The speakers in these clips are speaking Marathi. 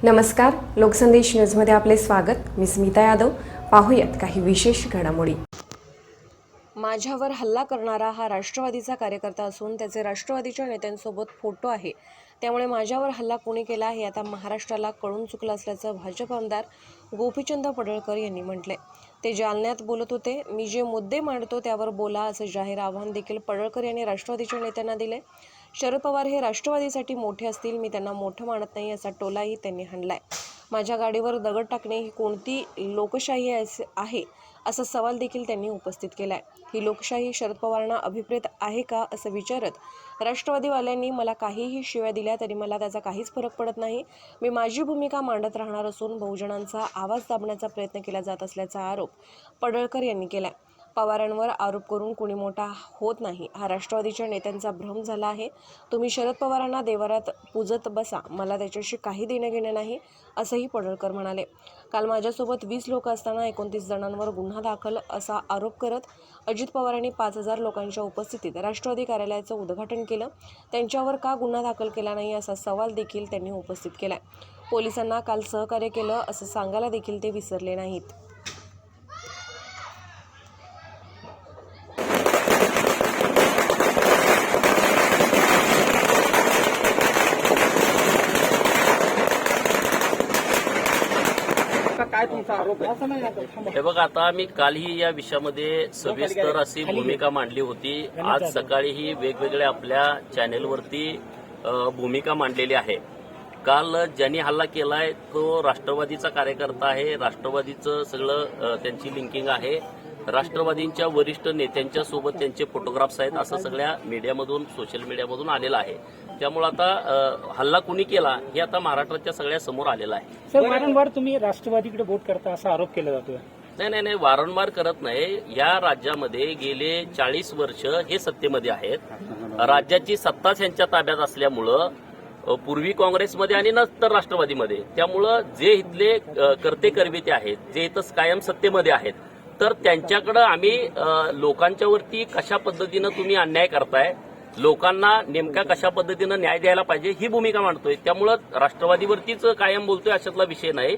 नमस्कार, लोकसंदेश न्यूजमध्ये आपले स्वागत. मी स्मिता यादव. पाहूयात काही विशेष घडामोडी. माझ्यावर हल्ला करणारा हा राष्ट्रवादीचा कार्यकर्ता असून त्याचे राष्ट्रवादीच्या नेत्यांसोबत फोटो आहे. त्यामुळे माझ्यावर हल्ला कोणी केला हे आता महाराष्ट्राला कळून चुकलं असल्याचं भाजप आमदार गोपीचंद पडळकर यांनी म्हटले. ते जालन्यात बोलत होते. मी जे मुद्दे मांडतो त्यावर बोला असं जाहीर आव्हान देखील पडळकर यांनी राष्ट्रवादीच्या नेत्यांना दिले. शरद पवार हे राष्ट्रवादीसाठी मोठे असतील, मी त्यांना मोठं मानत नाही असा टोलाही त्यांनी हाणलाय. माझ्या गाडीवर दगड टाकणे ही कोणती लोकशाही आहे असा सवाल देखील त्यांनी उपस्थित केलाय. ही लोकशाही शरद पवारांना अभिप्रेत आहे का असं विचारत राष्ट्रवादीवाल्यांनी मला काहीही शिव्या दिल्या तरी मला त्याचा काहीच फरक पडत नाही. मी माझी भूमिका मांडत राहणार असून बहुजनांचा आवाज दाबण्याचा प्रयत्न केला जात असल्याचा आरोप पडळकर यांनी केलाय. पवारांवर आरोप करून कुणी मोठा होत नाही हा राष्ट्रवादीच्या नेत्यांचा भ्रम झाला आहे. तुम्ही शरद पवारांना देवारात पूजत बसा, मला त्याच्याशी काही देणं घेणं नाही असंही पडळकर म्हणाले. काल माझ्यासोबत 20 लोक असताना 29 जणांवर गुन्हा दाखल असा आरोप करत अजित पवारांनी 5000 लोकांच्या उपस्थितीत राष्ट्रवादी कार्यालयाचं उद्घाटन केलं. त्यांच्यावर का गुन्हा दाखल केला नाही असा सवाल देखील त्यांनी उपस्थित केलाय. पोलिसांना काल सहकार्य केलं असं सांगायला देखील ते विसरले नाहीत. काय तुमचा आरोप आहे? हे बघा, आता आम्ही कालही या विषयामध्ये सविस्तर अशी भूमिका मांडली होती. आज सकाळीही वेगवेगळ्या आपल्या चॅनेलवरती भूमिका मांडलेली आहे. काल ज्यांनी हल्ला केलाय तो राष्ट्रवादीचा कार्यकर्ता आहे. राष्ट्रवादीचं सगळं त्यांची लिंकिंग आहे. राष्ट्रवादींच्या वरिष्ठ नेत्यांच्या सोबत त्यांचे फोटोग्राफ्स आहेत असं सगळ्या मीडियामधून, सोशल मीडियामधून आलेलं आहे. त्यामुळे आता हल्ला कुणी केला हे आता महाराष्ट्राच्या सगळ्या समोर आलेलं आहे. सर, वारंवार तुम्ही राष्ट्रवादीकडे बोट करता असा आरोप केला जातोय. नाही, वारंवार करत नाही. या राज्यामध्ये गेले 40 वर्ष हे सत्तेमध्ये आहेत. राज्याची सत्ताच यांच्या ताब्यात असल्यामुळं पूर्वी काँग्रेसमध्ये आणि नंतर राष्ट्रवादीमध्ये, त्यामुळं जे इथले कर्ते करविते आहेत, जे इथं कायम सत्तेमध्ये आहेत, तर त्यांच्याकडं आम्ही लोकांच्यावरती कशा पद्धतीनं तुम्ही अन्याय करताय, लोकांना नेमक्या कशा पद्धतीनं न्याय द्यायला पाहिजे ही भूमिका मांडतोय. त्यामुळं राष्ट्रवादीवरतीच कायम बोलतोय अशातला विषय नाही.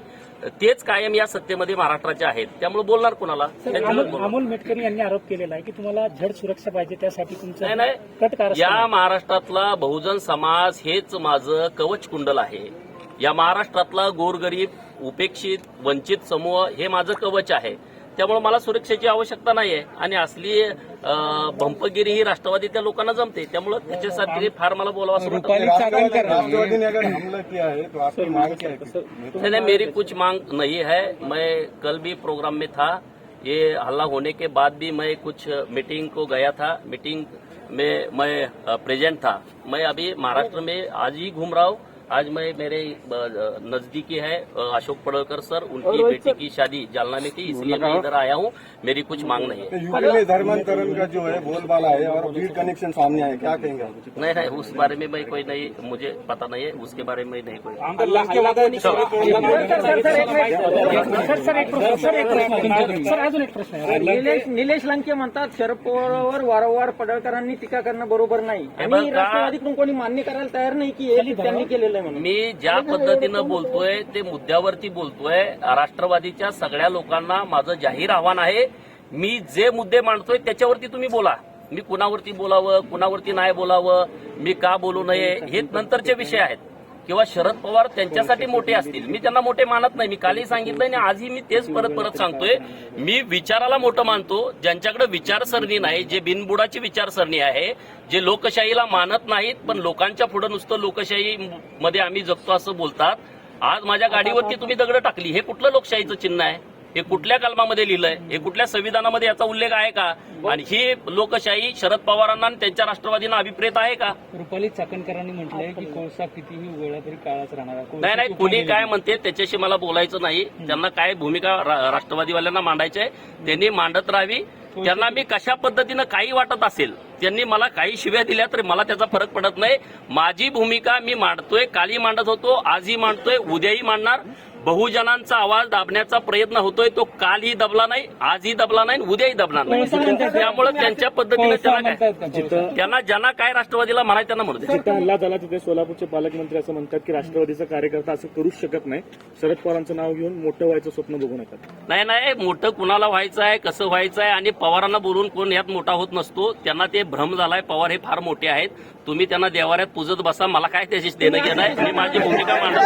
तेच कायम या सत्तेमध्ये महाराष्ट्राचे आहेत, त्यामुळे बोलणार कोणाला? अमोल मेटकरी यांनी आरोप केलेला आहे की तुम्हाला झड सुरक्षा पाहिजे, त्यासाठी तुमचं नाही. या महाराष्ट्रातला बहुजन समाज हेच माझं कवच कुंडल आहे. या महाराष्ट्रातला गोरगरीब, उपेक्षित, वंचित समूह हे माझं कवच आहे. त्यामुळे मला सुरक्षेची आवश्यकता नाहीये आणि असली भंपगिरी ही राष्ट्रवादीच्या लोकांना जमते. त्यामुळे त्याच्यासाठी फार मला बोलावं असं नहीं, मेरी कुछ मांग नहीं है. मैं कल भी प्रोग्राम में था. ये हल्ला होने के बाद भी मैं कुछ मीटिंग को गया था. मीटिंग में मैं प्रेजेंट था. मैं अभी महाराष्ट्र में आज ही घूम रहा हूँ. आज मैं मेरे नजदीकी है अशोक पडळकर सर, उनकी बेटी की शादी जालना में थी, इसलिए मैं इधर आया हूँ. मेरी कुछ मांग नहीं है. यूपी में धर्मांतरण का जो है बोलबाला है और भीड़ कनेक्शन सामने आए, क्या कहेंगे? नहीं, उस बारे में मैं कोई नहीं, मुझे पता नहीं है उसके बारे में नहीं कोई. सर, अजून एक प्रश्न आहे. निलेश लंके म्हणतात शरद पवारवर वारंवार पडळकरांनी टीका करणं बरोबर नाही आणि राष्ट्रवादीकडून कोणी मान्य करायला तयार नाही की त्यांनी केलेलं. मी ज्या पद्धतीनं बोलतोय ते मुद्द्यावरती बोलतोय. राष्ट्रवादीच्या सगळ्या लोकांना माझं जाहीर आव्हान आहे. मी जे मुद्दे मांडतोय त्याच्यावरती तुम्ही बोला. मी कुणावरती बोलावं, कुणावरती नाही बोलावं, मी का बोलू नये हे नंतरचे विषय आहेत. किंवा शरद पवार त्यांच्यासाठी मोठे असतील, मी त्यांना मोठे मानत नाही. मी कालही सांगितलंय आणि आजही मी तेच परत सांगतोय. मी विचाराला मोठं मानतो. ज्यांच्याकडे विचारसरणी नाही, जे बिनबुडाची विचारसरणी आहे, जे लोकशाहीला मानत नाहीत पण लोकांच्या पुढे नुसतं लोकशाही मध्ये आम्ही जगतो असं बोलतात. आज माझ्या गाडीवरती तुम्ही दगड टाकली, हे कुठलं लोकशाहीचं चिन्ह आहे? हे कुठल्या कलमामध्ये लिहिलंय? हे कुठल्या संविधानामध्ये याचा उल्लेख आहे का? आणि ही लोकशाही शरद पवारांना आणि त्यांच्या राष्ट्रवादींना अभिप्रेत आहे का? रुपाली चाकणकरांनी म्हटलंय की कोळसा कितीही उघडला तरी काळाच राहणार. नाही, कुणी काय म्हणते त्याच्याशी मला बोलायचं नाही. त्यांना काय भूमिका राष्ट्रवादीवाल्यांना मांडायची आहे त्यांनी मांडत राहावी. त्यांना मी कशा पद्धतीनं काही वाटत असेल, त्यांनी मला काही शिव्या दिल्या तरी मला त्याचा फरक पडत नाही. माझी भूमिका मी मांडतोय. कालही मांडत होतो, आजही मांडतोय, उद्याही मांडणार. बहुजनांचा आवाज दाबण्याचा प्रयत्न होतोय, तो कालही दबला नाही, आजही दबला नाही, उद्याही दबणार नाही. त्यामुळे त्यांच्या पद्धतीने त्यांना ज्यांना काय राष्ट्रवादीला म्हणायचं त्यांना म्हणू दे. जिथं हल्ला झाला तिथे सोलापूरचे पालकमंत्री असं म्हणतात की राष्ट्रवादीचा कार्यकर्ता असं करूच शकत नाही, शरद पवारांचं नाव घेऊन मोठं व्हायचं स्वप्न बघू नका. नाही, मोठं कुणाला व्हायचं आहे, कसं व्हायचं आहे, आणि पवारांना बोलून कोण यात मोठा होत नसतो. त्यांना ते भ्रम झालाय. पवार हे फार मोठे आहेत. तुम्ही त्यांना देवाऱ्यात पूजत बसा, मला काय त्याशी देणं घेणं आहे. मी माझी भूमिका मांडतो.